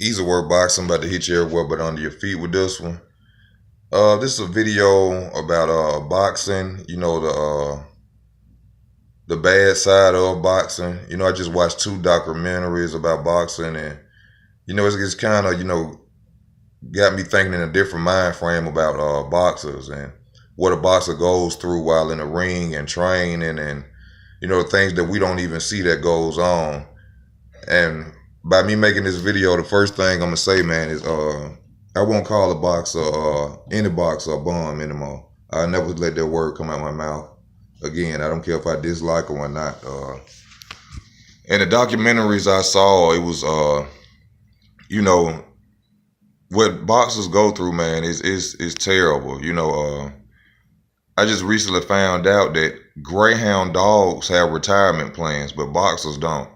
Easy word boxing, about to hit you everywhere but under your feet with this one. This is a video about boxing. The bad side of boxing. I just watched two documentaries about boxing, and it's kind of got me thinking in a different mind frame about boxers and what a boxer goes through while in the ring and training, and the things that we don't even see that goes on. And by me making this video, the first thing I'm gonna say, man, is I won't call a boxer any boxer a bum anymore. I never let that word come out my mouth again. I don't care if I dislike them or not. And the documentaries I saw, it was you know what boxers go through, man, is terrible. I just recently found out that greyhound dogs have retirement plans, but boxers don't.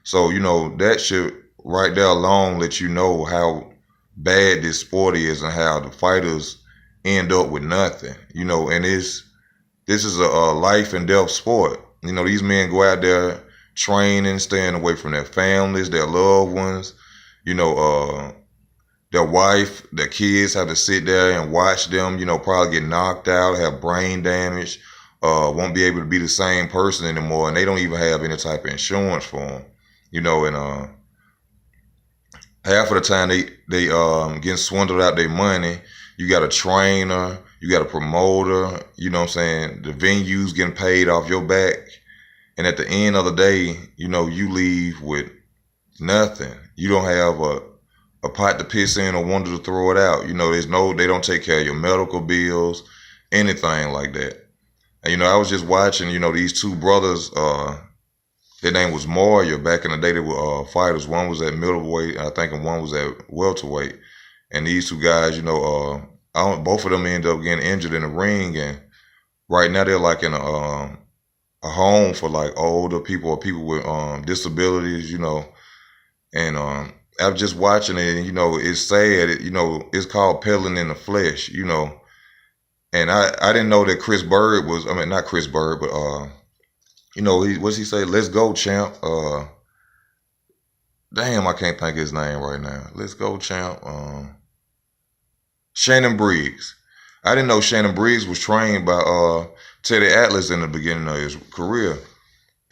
So, that should right there alone let you know how bad this sport is and how the fighters end up with nothing. And this is a life and death sport. These men go out there training, staying away from their families, their loved ones, their wife, their kids have to sit there and watch them, probably get knocked out, have brain damage, won't be able to be the same person anymore, and they don't even have any type of insurance for them. And half of the time they getting swindled out their money. You got a trainer, you got a promoter, you know what I'm saying? The venue's getting paid off your back. And at the end of the day, you leave with nothing. You don't have a pot to piss in or one to throw it out. They don't take care of your medical bills, anything like that. And, I was just watching, these two brothers, their name was Moria. Back in the day, they were fighters. One was at middleweight, I think, and one was at welterweight. And these two guys, both of them ended up getting injured in the ring. And right now, they're like in a home for like older people or people with disabilities, And I was just watching it, and it's sad. It's called Peddling in the Flesh, And I didn't know that Chris Bird was. I mean, not Chris Bird, but what's he say? Let's go, champ. Damn, I can't think of his name right now. Let's go, champ. Shannon Briggs. I didn't know Shannon Briggs was trained by Teddy Atlas in the beginning of his career.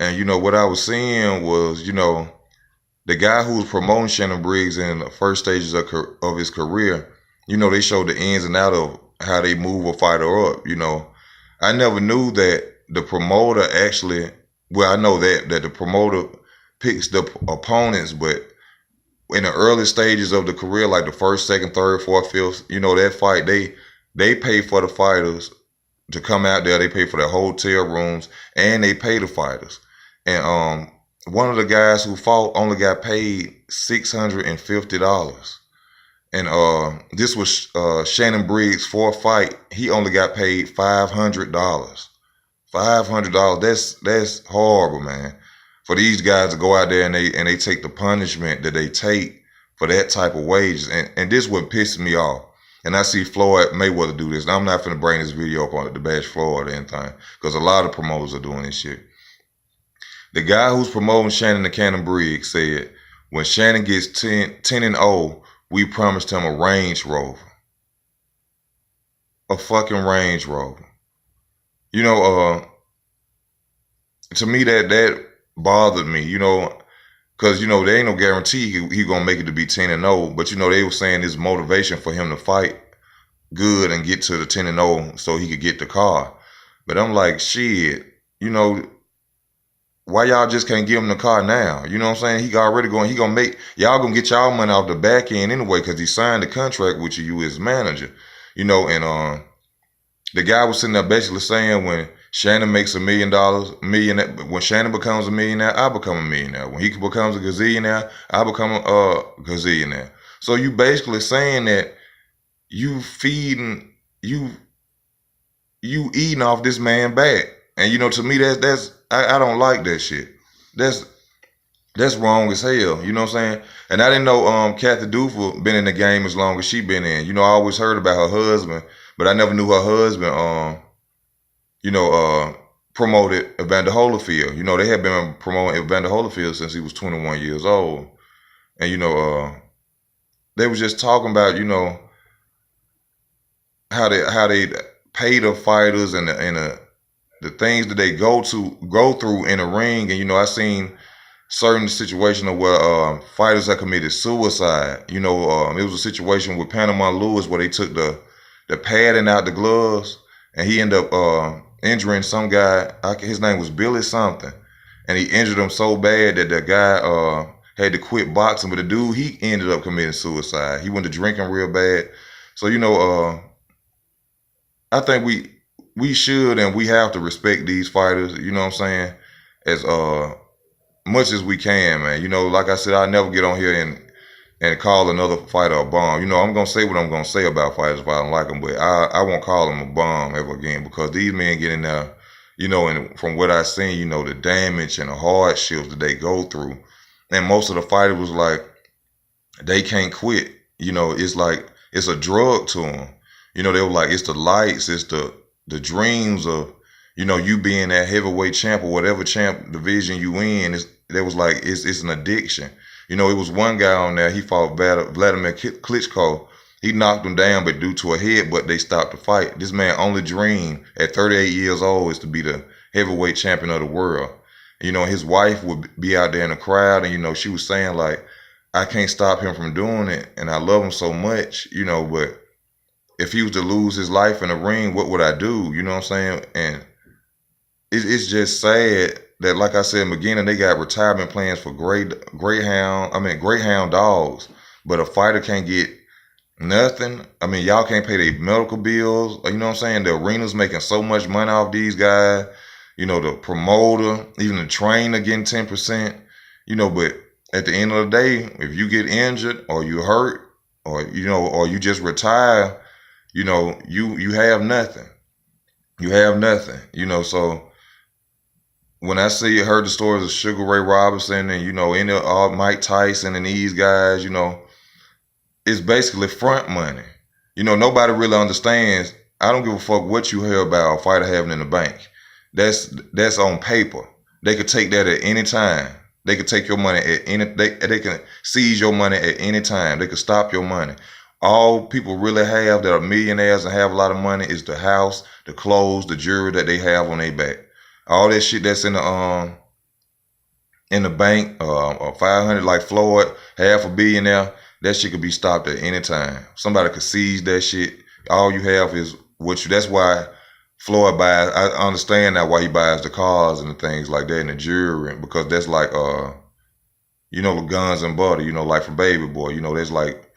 And what I was seeing was, the guy who was promoting Shannon Briggs in the first stages of his career, they showed the ins and outs of how they move a fighter up. I never knew that the promoter actually, well, I know that the promoter picks the opponents, but in the early stages of the career, like the first, second, third, fourth, fifth, that fight, they pay for the fighters to come out there. They pay for their hotel rooms, and they pay the fighters. And one of the guys who fought only got paid $650. And this was Shannon Briggs' fourth fight. He only got paid $500. $500. That's horrible, man. For these guys to go out there and they take the punishment that they take for that type of wages. And this what pisses me off. And I see Floyd Mayweather do this. Now, I'm not finna bring this video up on the bash Floyd or anything, because a lot of promoters are doing this shit. The guy who's promoting Shannon the Cannon Briggs said, when Shannon gets 10-0, we promised him a Range Rover. A fucking Range Rover. To me that bothered me, because, there ain't no guarantee he gonna make it to be 10-0, but, they were saying this motivation for him to fight good and get to the 10-0 so he could get the car. But I'm like, shit, why y'all just can't give him the car now? You know what I'm saying? He gonna make, y'all gonna get y'all money off the back end anyway, because he signed the contract with you as manager, and the guy was sitting there basically saying, when Shannon makes $1 million, when Shannon becomes a millionaire, I become a millionaire. When he becomes a gazillionaire, I become a gazillionaire. So you basically saying that you eating off this man back. And to me, that's I don't like that shit. That's wrong as hell. You know what I'm saying? And I didn't know Kathy Dufer been in the game as long as she been in. I always heard about her husband, but I never knew her husband promoted Evander Holyfield. They had been promoting Evander Holyfield since he was 21 years old. And they was just talking about, how they pay the fighters and the things that they go through in the ring. And I seen certain situations where fighters have committed suicide. It was a situation with Panama Lewis where they took the padding out the gloves, and he ended up injuring some guy. His name was Billy something, and he injured him so bad that the guy had to quit boxing. But the dude, he ended up committing suicide. He went to drinking real bad. So I think we should and we have to respect these fighters. You know what I'm saying? As much as we can, man. Like I said, I never get on here and call another fighter a bum. I'm gonna say what I'm gonna say about fighters if I don't like them, but I won't call them a bum ever again, because these men get in there, and from what I seen, the damage and the hardships that they go through, and most of the fighters was like they can't quit. It's like it's a drug to them. They were like, it's the lights, it's the dreams of you being that heavyweight champ or whatever champ division you in. There was like it's an addiction. It was one guy on there. He fought Vladimir Klitschko. He knocked him down, but due to a headbutt, they stopped the fight. This man only dreamed at 38 years old is to be the heavyweight champion of the world. His wife would be out there in the crowd, and she was saying like, I can't stop him from doing it, and I love him so much, but if he was to lose his life in the ring, what would I do? You know what I'm saying? And it's just sad that, like I said in the beginning, they got retirement plans for Greyhound dogs, but a fighter can't get nothing. Y'all can't pay their medical bills. You know what I'm saying? The arena's making so much money off these guys. The promoter, even the trainer getting 10%. But at the end of the day, if you get injured or you hurt or or you just retire, you have nothing. You have nothing. So when I heard the stories of Sugar Ray Robinson and Mike Tyson and these guys, it's basically front money. Nobody really understands. I don't give a fuck what you hear about a fighter having in the bank. That's on paper. They could take that at any time. They could take your money at any. They can seize your money at any time. They could stop your money. All people really have that are millionaires and have a lot of money is the house, the clothes, the jewelry that they have on their back. All that shit that's in the bank, or 500 like Floyd, half a billionaire, that shit could be stopped at any time. Somebody could seize that shit. All you have is what you. That's why Floyd buys. I understand now why he buys the cars and the things like that and the jewelry, because that's like the guns and butter. Like for Baby Boy. That's like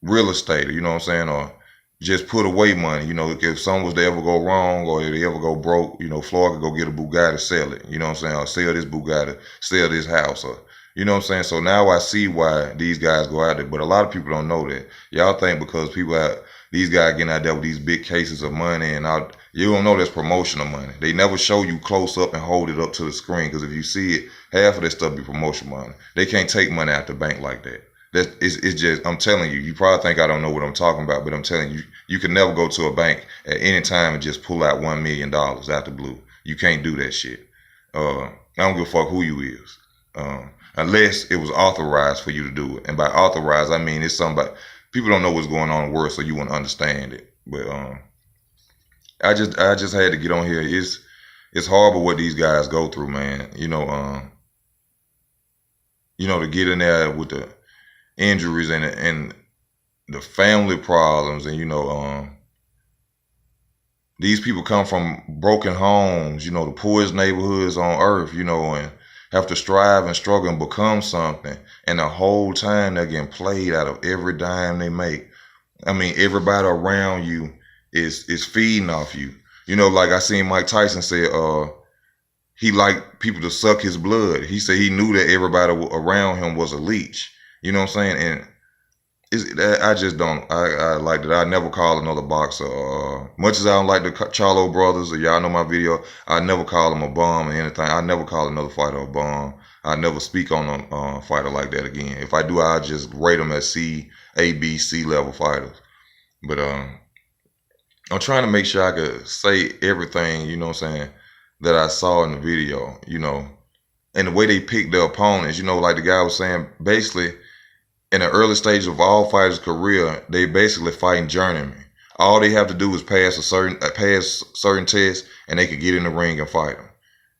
real estate. You know what I'm saying? Or just put away money. If something was to ever go wrong or if they ever go broke, Floyd could go get a Bugatti, sell it. You know what I'm saying? Or sell this Bugatti, sell this house. Or, you know what I'm saying? So now I see why these guys go out there. But a lot of people don't know that. Y'all think because these guys getting out there with these big cases of money and all, you don't know that's promotional money. They never show you close up and hold it up to the screen, because if you see it, half of that stuff be promotional money. They can't take money out the bank like that. It's just, I'm telling you, you probably think I don't know what I'm talking about, but I'm telling you, you can never go to a bank at any time and just pull out $1 million out the blue. You can't do that shit. I don't give a fuck who you is. Unless it was authorized for you to do it. And by authorized, I mean it's somebody, people don't know what's going on in the world, so you wouldn't understand it. But I just had to get on here. It's horrible what these guys go through, man. To get in there with the injuries and the family problems, and these people come from broken homes, the poorest neighborhoods on earth, and have to strive and struggle and become something, and the whole time they're getting played out of every dime they make. Everybody around you is feeding off you. Like I seen Mike Tyson say, he liked people to suck his blood. He said he knew that everybody around him was a leech. You know what I'm saying? And I just don't. I like that. I never call another boxer. Much as I don't like the Charlo brothers, or y'all know my video, I never call them a bum or anything. I never call another fighter a bum. I never speak on a fighter like that again. If I do, I just rate them as A, B, C level fighters. But I'm trying to make sure I could say everything, that I saw in the video, and the way they picked their opponents, like the guy was saying, basically, in the early stages of all fighters' career, they basically fighting journeymen. All they have to do is pass certain tests, and they could get in the ring and fight them.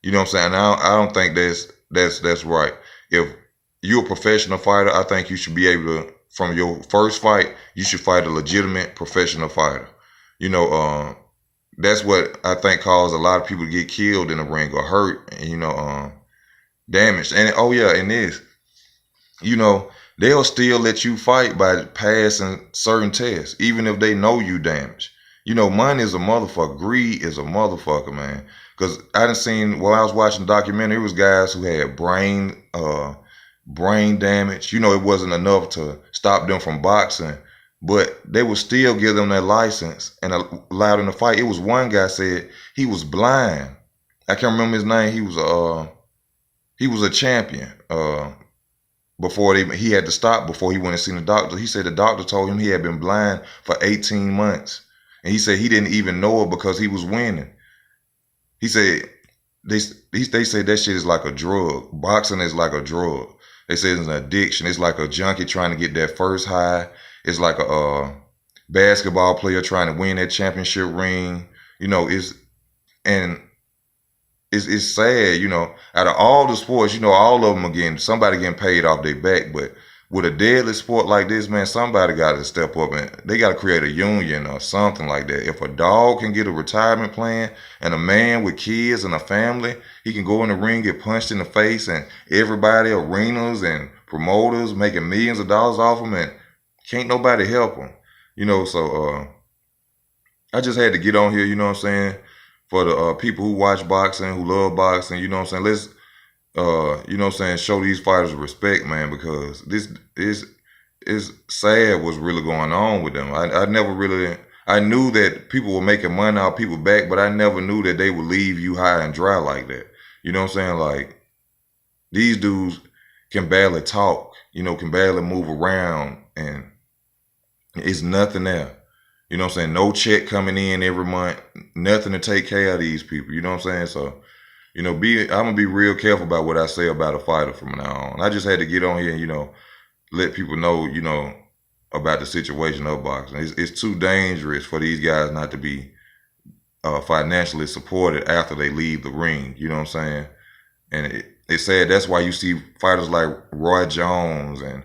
You know what I'm saying? I don't think that's right. If you're a professional fighter, I think you should be able to, from your first fight, you should fight a legitimate professional fighter. You know, that's what I think caused a lot of people to get killed in the ring or hurt, and damaged. And oh yeah, and this, you know, they'll still let you fight by passing certain tests, even if they know you damaged. You know, money is a motherfucker. Greed is a motherfucker, man. Because I done seen, while I was watching the documentary, it was guys who had brain damage. You know, it wasn't enough to stop them from boxing, but they would still give them their license and allow them to fight. It was one guy said he was blind. I can't remember his name. He was a champion. Before he had to stop before he went and seen the doctor. He said the doctor told him he had been blind for 18 months. And he said he didn't even know it because he was winning. He said they say that shit is like a drug. Boxing is like a drug. They say it's an addiction. It's like a junkie trying to get that first high. It's like a basketball player trying to win that championship ring. You know, it's sad, you know. Out of all the sports, you know, all of them somebody getting paid off their back. But with a deadly sport like this, man, somebody got to step up and they got to create a union or something like that. If a dog can get a retirement plan and a man with kids and a family, he can go in the ring, get punched in the face, and everybody, arenas and promoters making millions of dollars off him, and can't nobody help him. You know, so I just had to get on here, you know what I'm saying, for the people who watch boxing, who love boxing, you know what I'm saying. Let's, you know what I'm saying, show these fighters respect, man, because this is sad what's really going on with them. I never really, I knew that people were making money off people back, but I never knew that they would leave you high and dry like that. You know what I'm saying? Like, these dudes can barely talk, you know, can barely move around, and it's nothing there. You know what I'm saying? No check coming in every month, nothing to take care of these people. You know what I'm saying? So, you know, I'm gonna be real careful about what I say about a fighter from now on. I just had to get on here and, you know, let people know, you know, about the situation of boxing. It's too dangerous for these guys not to be financially supported after they leave the ring. You know what I'm saying? And it's sad. That's why you see fighters like Roy Jones and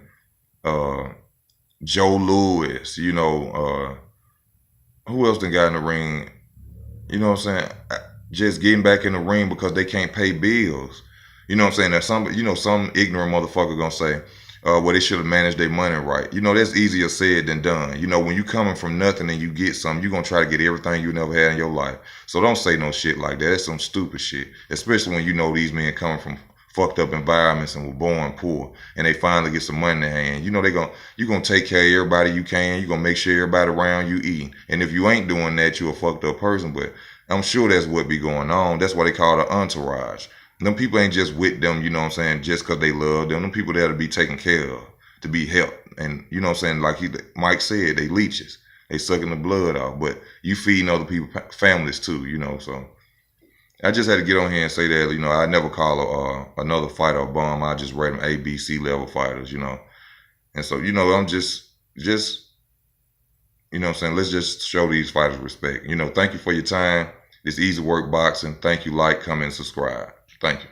Joe Louis, you know, who else done got in the ring? You know what I'm saying? Just getting back in the ring because they can't pay bills. You know what I'm saying? There's some ignorant motherfucker gonna say, well, they should have managed their money right. You know, that's easier said than done. You know, when you coming from nothing and you get something, you're gonna try to get everything you never had in your life. So don't say no shit like that. That's some stupid shit. Especially when you know these men coming from fucked up environments and were born poor, and they finally get some money in their hand. You know, you're gonna take care of everybody you can. You're gonna make sure everybody around you eating. And if you ain't doing that, you're a fucked up person. But I'm sure that's what be going on. That's why they call it an entourage. Them people ain't just with them, you know what I'm saying, just because they love them. Them people there to be taken care of, to be helped. And you know what I'm saying, like Mike said, they leeches. They sucking the blood out. But you feeding other people, families too, you know. So I just had to get on here and say that, you know, I never call another fighter a bum. I just rate them A, B, C level fighters, you know. And so, you know, I'm just, you know what I'm saying, let's just show these fighters respect. You know, thank you for your time. It's Easy Work Boxing. Thank you. Like, comment, and subscribe. Thank you.